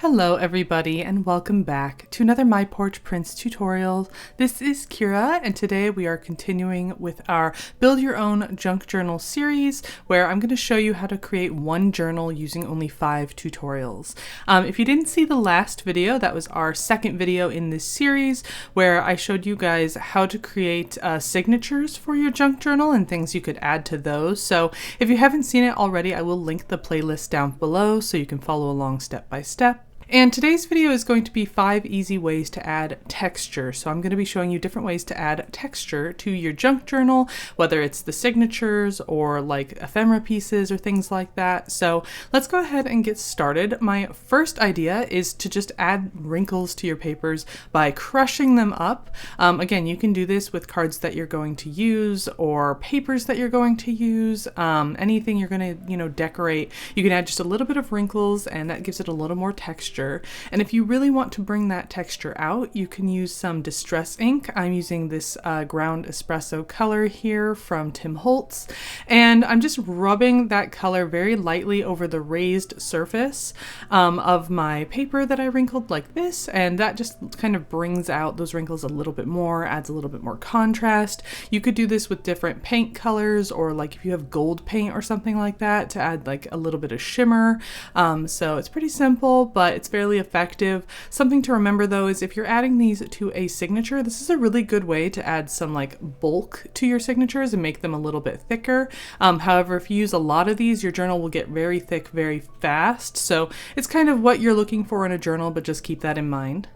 Hello everybody and welcome back to another My Porch Prints tutorial. This is Kyra and today we are continuing with our Build Your Own Junk Journal series where I'm going to show you how to create one journal using only 5 tutorials. If you didn't see the last video, that was our second video in this series where I showed you guys how to create signatures for your junk journal and things you could add to those. So if you haven't seen it already, I will link the playlist down below so you can follow along step by step. And today's video is going to be 5 easy ways to add texture. So I'm going to be showing you different ways to add texture to your junk journal, whether it's the signatures or like ephemera pieces or things like that. So let's go ahead and get started. My first idea is to just add wrinkles to your papers by crushing them up. Again, you can do this with cards that you're going to use or papers that you're going to use, anything you're going to, decorate. You can add just a little bit of wrinkles and that gives it a little more texture. And if you really want to bring that texture out, you can use some distress ink. I'm using this ground espresso color here from Tim Holtz, and I'm just rubbing that color very lightly over the raised surface of my paper that I wrinkled like this, and that just kind of brings out those wrinkles a little bit more, adds a little bit more contrast. You could do this with different paint colors, or like if you have gold paint or something like that to add like a little bit of shimmer. So it's pretty simple, but it's fairly effective. Something to remember though is if you're adding these to a signature, this is a really good way to add some like bulk to your signatures and make them a little bit thicker. However, if you use a lot of these, your journal will get very thick very fast. So it's kind of what you're looking for in a journal, but just keep that in mind.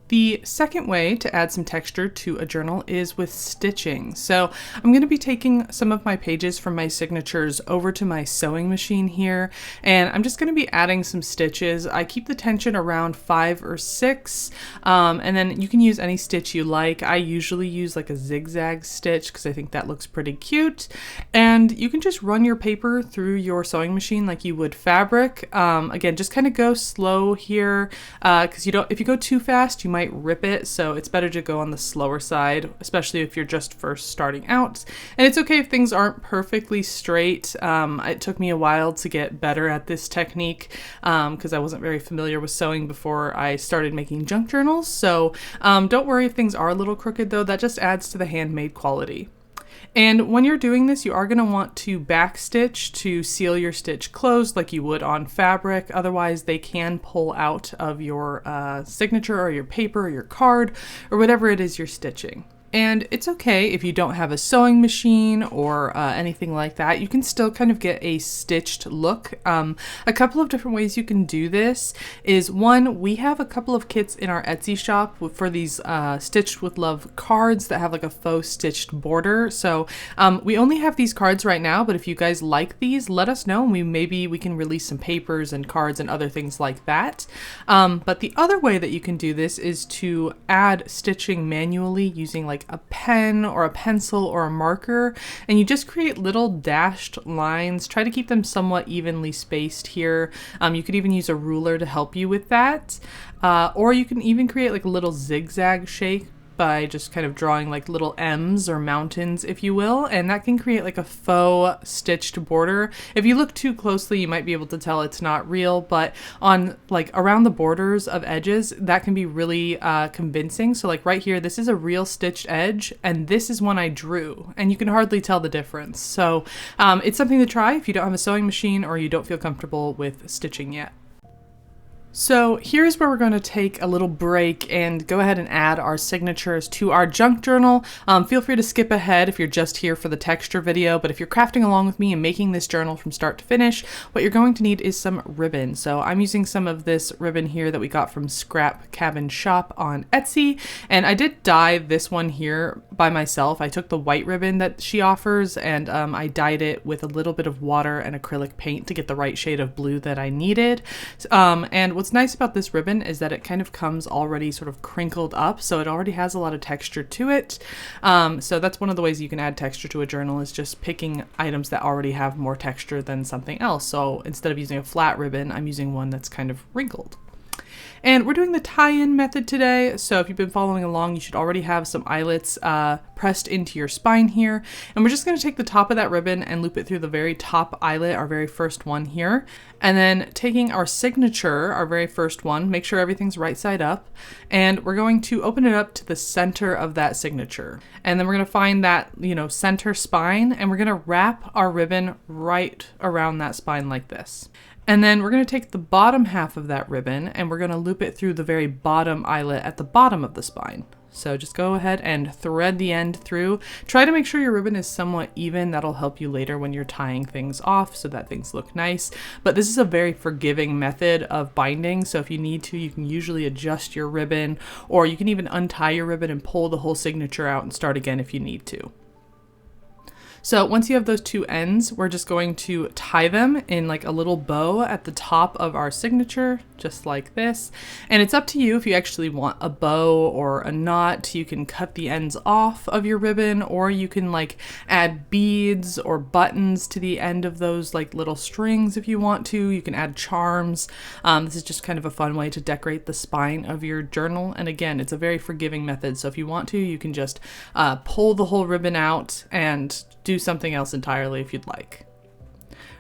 The second way to add some texture to a journal is with stitching. So I'm going to be taking some of my pages from my signatures over to my sewing machine here, and I'm just going to be adding some stitches. I keep the tension around 5 or 6, and then you can use any stitch you like. I usually use like a zigzag stitch because I think that looks pretty cute. And you can just run your paper through your sewing machine like you would fabric. Again, just kind of go slow here because if you go too fast, you might rip it, so it's better to go on the slower side, especially if you're just first starting out. And it's okay if things aren't perfectly straight. It took me a while to get better at this technique because I wasn't very familiar with sewing before I started making junk journals. So don't worry if things are a little crooked though, that just adds to the handmade quality. And when you're doing this, you are going to want to backstitch to seal your stitch closed like you would on fabric. Otherwise, they can pull out of your signature or your paper or your card or whatever it is you're stitching. And it's okay if you don't have a sewing machine or anything like that. You can still kind of get a stitched look. A couple of different ways you can do this is, one, we have a couple of kits in our Etsy shop for these Stitched with Love cards that have like a faux stitched border. So we only have these cards right now, but if you guys like these, let us know and maybe we can release some papers and cards and other things like that. But the other way that you can do this is to add stitching manually using like a pen or a pencil or a marker, and you just create little dashed lines. Try to keep them somewhat evenly spaced here. You could even use a ruler to help you with that, or you can even create like a little zigzag shape by just kind of drawing like little M's or mountains, if you will, and that can create like a faux stitched border. If you look too closely, you might be able to tell it's not real, but on like around the borders of edges, that can be really convincing. So like right here, this is a real stitched edge, and this is one I drew, and you can hardly tell the difference. So it's something to try if you don't have a sewing machine or you don't feel comfortable with stitching yet. So here's where we're going to take a little break and go ahead and add our signatures to our junk journal. Feel free to skip ahead if you're just here for the texture video, but if you're crafting along with me and making this journal from start to finish, what you're going to need is some ribbon. So I'm using some of this ribbon here that we got from Scrap Cabin Shop on Etsy, and I did dye this one here by myself. I took the white ribbon that she offers and I dyed it with a little bit of water and acrylic paint to get the right shade of blue that I needed. And what's nice about this ribbon is that it kind of comes already sort of crinkled up, so it already has a lot of texture to it. So that's one of the ways you can add texture to a journal, is just picking items that already have more texture than something else. So instead of using a flat ribbon, I'm using one that's kind of wrinkled. And we're doing the tie-in method today, so if you've been following along, you should already have some eyelets pressed into your spine here. And we're just going to take the top of that ribbon and loop it through the very top eyelet, our very first one here. And then taking our signature, our very first one, make sure everything's right side up, and we're going to open it up to the center of that signature. And then we're going to find that, center spine, and we're going to wrap our ribbon right around that spine like this. And then we're going to take the bottom half of that ribbon and we're going to loop it through the very bottom eyelet at the bottom of the spine. So just go ahead and thread the end through. Try to make sure your ribbon is somewhat even. That'll help you later when you're tying things off so that things look nice. But this is a very forgiving method of binding. So if you need to, you can usually adjust your ribbon, or you can even untie your ribbon and pull the whole signature out and start again if you need to. So once you have those two ends, we're just going to tie them in like a little bow at the top of our signature, just like this. And it's up to you if you actually want a bow or a knot. You can cut the ends off of your ribbon, or you can like add beads or buttons to the end of those like little strings if you want to. You can add charms. This is just kind of a fun way to decorate the spine of your journal. And again, it's a very forgiving method. So if you want to, you can just pull the whole ribbon out and do something else entirely if you'd like.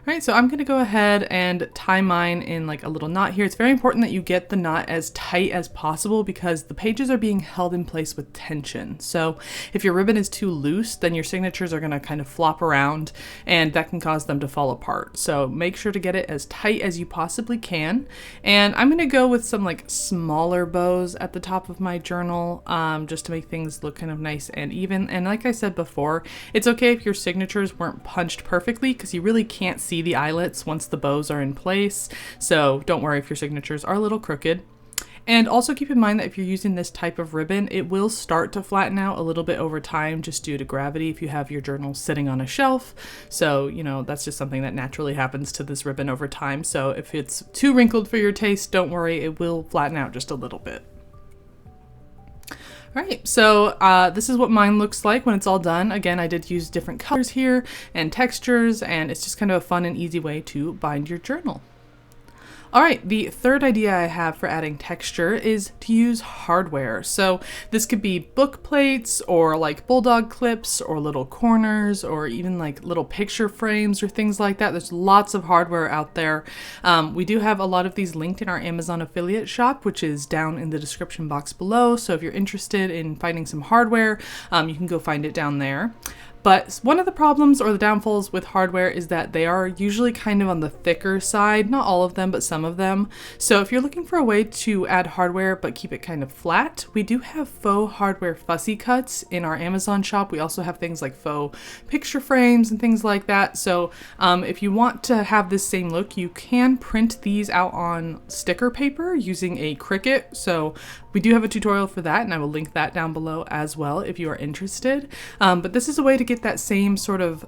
All right, so I'm gonna go ahead and tie mine in like a little knot here. It's very important that you get the knot as tight as possible because the pages are being held in place with tension. So if your ribbon is too loose, then your signatures are gonna kind of flop around and that can cause them to fall apart. So make sure to get it as tight as you possibly can. And I'm gonna go with some like smaller bows at the top of my journal just to make things look kind of nice and even. And like I said before, it's okay if your signatures weren't punched perfectly because you really can't see the eyelets once the bows are in place. So don't worry if your signatures are a little crooked. And also keep in mind that if you're using this type of ribbon, it will start to flatten out a little bit over time just due to gravity if you have your journal sitting on a shelf. So, that's just something that naturally happens to this ribbon over time. So if it's too wrinkled for your taste, don't worry, it will flatten out just a little bit. All right, so this is what mine looks like when it's all done. Again, I did use different colors here and textures, and it's just kind of a fun and easy way to bind your journal. All right, the third idea I have for adding texture is to use hardware. So this could be book plates or like bulldog clips or little corners or even like little picture frames or things like that. There's lots of hardware out there. We do have a lot of these linked in our Amazon affiliate shop, which is down in the description box below. So if you're interested in finding some hardware, you can go find it down there. But one of the problems or the downfalls with hardware is that they are usually kind of on the thicker side, not all of them, but some of them. So if you're looking for a way to add hardware but keep it kind of flat, we do have faux hardware fussy cuts in our Amazon shop. We also have things like faux picture frames and things like that. So if you want to have this same look, you can print these out on sticker paper using a CRICUT. So we do have a tutorial for that, and I will link that down below as well if you are interested. But this is a way to get that same sort of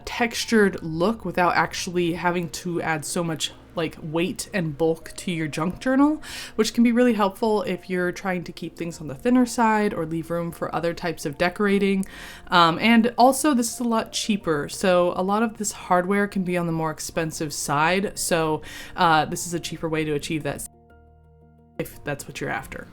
textured look without actually having to add so much like weight and bulk to your junk journal, which can be really helpful if you're trying to keep things on the thinner side or leave room for other types of decorating. And also this is a lot cheaper. So a lot of this hardware can be on the more expensive side. So this is a cheaper way to achieve that if that's what you're after.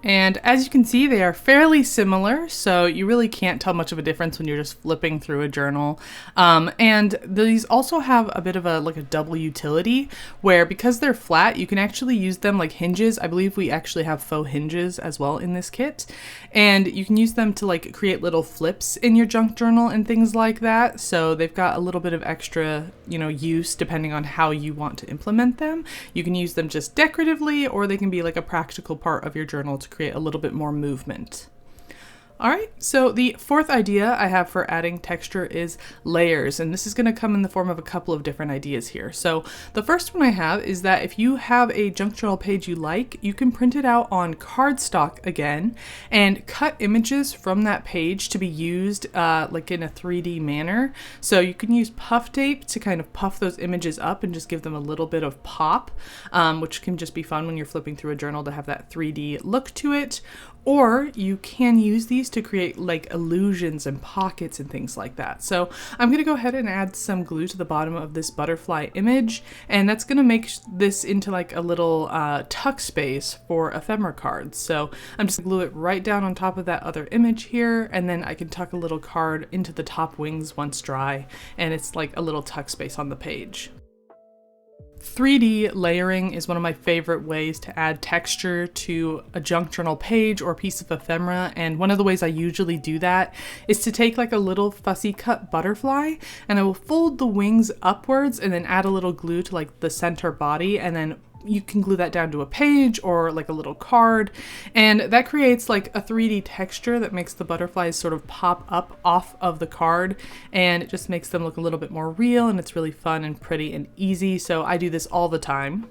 And as you can see, they are fairly similar, so you really can't tell much of a difference when you're just flipping through a journal. And these also have a bit of a double utility where because they're flat, you can actually use them like hinges. I believe we actually have faux hinges as well in this kit. And you can use them to like create little flips in your junk journal and things like that. So they've got a little bit of extra, use depending on how you want to implement them. You can use them just decoratively, or they can be like a practical part of your journal to create a little bit more movement. All right, so the fourth idea I have for adding texture is layers, and this is going to come in the form of a couple of different ideas here. So the first one I have is that if you have a junk journal page you like, you can print it out on cardstock again and cut images from that page to be used like in a 3D manner. So you can use puff tape to kind of puff those images up and just give them a little bit of pop, which can just be fun when you're flipping through a journal to have that 3D look to it. Or you can use these to create like illusions and pockets and things like that. So I'm gonna go ahead and add some glue to the bottom of this butterfly image, and that's gonna make this into like a little tuck space for ephemera cards. So I'm just gonna glue it right down on top of that other image here, and then I can tuck a little card into the top wings once dry, and it's like a little tuck space on the page. 3D layering is one of my favorite ways to add texture to a junk journal page or piece of ephemera, and one of the ways I usually do that is to take like a little fussy cut butterfly, and I will fold the wings upwards and then add a little glue to like the center body, and then you can glue that down to a page or like a little card, and that creates like a 3D texture that makes the butterflies sort of pop up off of the card, and it just makes them look a little bit more real, and it's really fun and pretty and easy. So I do this all the time.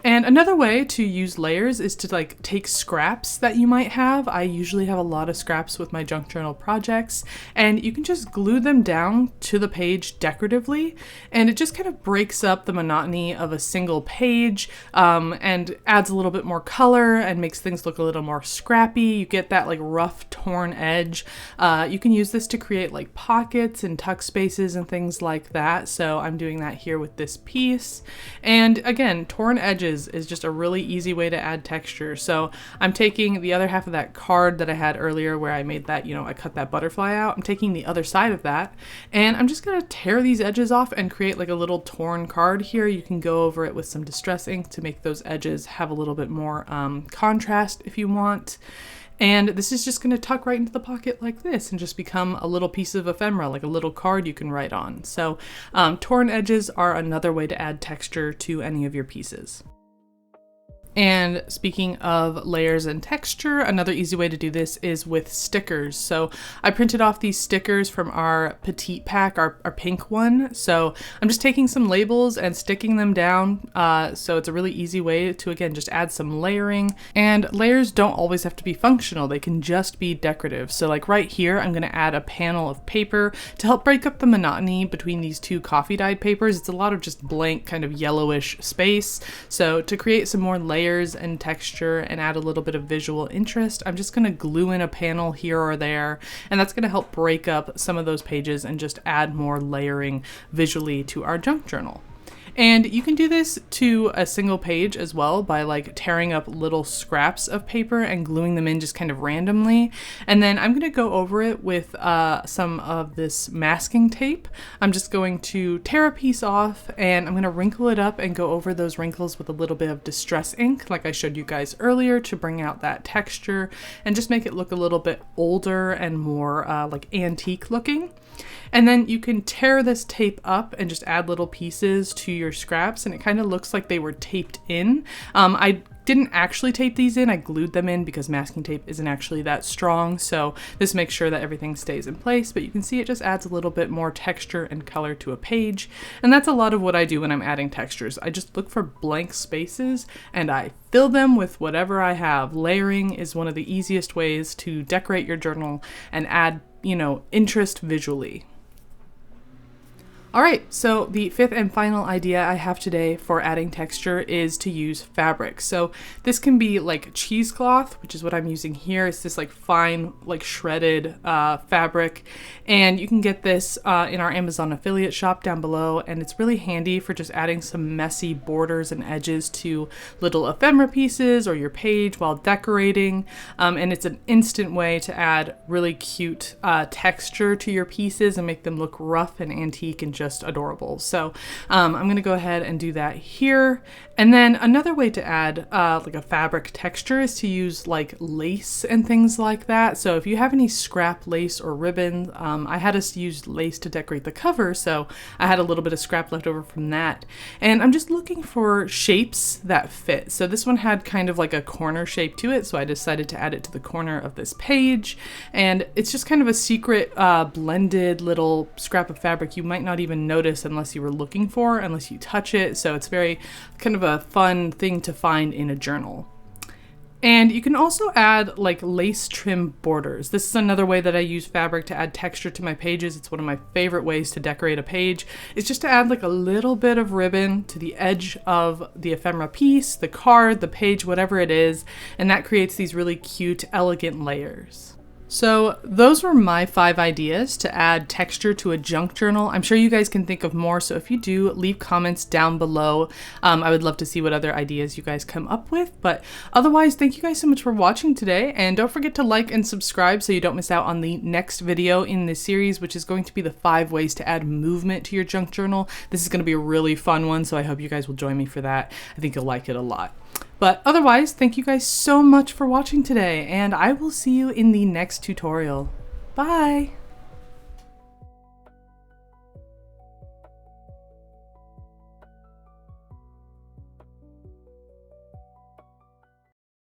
And another way to use layers is to like take scraps that you might have. I usually have a lot of scraps with my junk journal projects, and you can just glue them down to the page decoratively, and it just kind of breaks up the monotony of a single page, and adds a little bit more color and makes things look a little more scrappy. You get that like rough torn edge. You can use this to create like pockets and tuck spaces and things like that. So I'm doing that here with this piece. And again, torn edges is just a really easy way to add texture. So I'm taking the other half of that card that I had earlier where I made that, I cut that butterfly out. I'm taking the other side of that, and I'm just gonna tear these edges off and create like a little torn card here. You can go over it with some distress ink to make those edges have a little bit more contrast if you want. And this is just going to tuck right into the pocket like this and just become a little piece of ephemera, like a little card you can write on. So torn edges are another way to add texture to any of your pieces. And speaking of layers and texture, another easy way to do this is with stickers. So I printed off these stickers from our petite pack, our pink one. So I'm just taking some labels and sticking them down. So it's a really easy way to, again, just add some layering. And layers don't always have to be functional. They can just be decorative. So like right here, I'm going to add a panel of paper to help break up the monotony between these two coffee dyed papers. It's a lot of just blank kind of yellowish space. So to create some more layers and texture and add a little bit of visual interest, I'm just going to glue in a panel here or there, and that's going to help break up some of those pages and just add more layering visually to our junk journal. And you can do this to a single page as well by like tearing up little scraps of paper and gluing them in just kind of randomly. And then I'm going to go over it with some of this masking tape. I'm just going to tear a piece off, and I'm going to wrinkle it up and go over those wrinkles with a little bit of distress ink like I showed you guys earlier to bring out that texture and just make it look a little bit older and more like antique looking. And then you can tear this tape up and just add little pieces to your scraps, and it kind of looks like they were taped in. I didn't actually tape these in, I glued them in because masking tape isn't actually that strong, so this makes sure that everything stays in place, but you can see it just adds a little bit more texture and color to a page. And that's a lot of what I do when I'm adding textures. I just look for blank spaces and I fill them with whatever I have. Layering is one of the easiest ways to decorate your journal and add, interest visually. All right, so the fifth and final idea I have today for adding texture is to use fabric. So this can be like cheesecloth, which is what I'm using here. It's this like fine, like shredded fabric, and you can get this in our Amazon affiliate shop down below, and it's really handy for just adding some messy borders and edges to little ephemera pieces or your page while decorating, and it's an instant way to add really cute texture to your pieces and make them look rough and antique and just adorable. So I'm going to go ahead and do that here. And then another way to add like a fabric texture is to use like lace and things like that. So if you have any scrap lace or ribbon, I had us use lace to decorate the cover, so I had a little bit of scrap left over from that. And I'm just looking for shapes that fit. So this one had kind of like a corner shape to it, so I decided to add it to the corner of this page. And it's just kind of a secret blended little scrap of fabric you might not even notice unless you were looking for, unless you touch it. So it's very kind of a fun thing to find in a journal. And you can also add like lace trim borders. This is another way that I use fabric to add texture to my pages. It's one of my favorite ways to decorate a page. It's just to add like a little bit of ribbon to the edge of the ephemera piece, the card, the page, whatever it is. And that creates these really cute, elegant layers. So those were my 5 ideas to add texture to a junk journal. I'm sure you guys can think of more, so if you do, leave comments down below. I would love to see what other ideas you guys come up with, but otherwise, thank you guys so much for watching today, and don't forget to like and subscribe so you don't miss out on the next video in this series, which is going to be the 5 ways to add movement to your junk journal. This is going to be a really fun one, so I hope you guys will join me for that. I think you'll like it a lot. But otherwise, thank you guys so much for watching today, and I will see you in the next tutorial. Bye!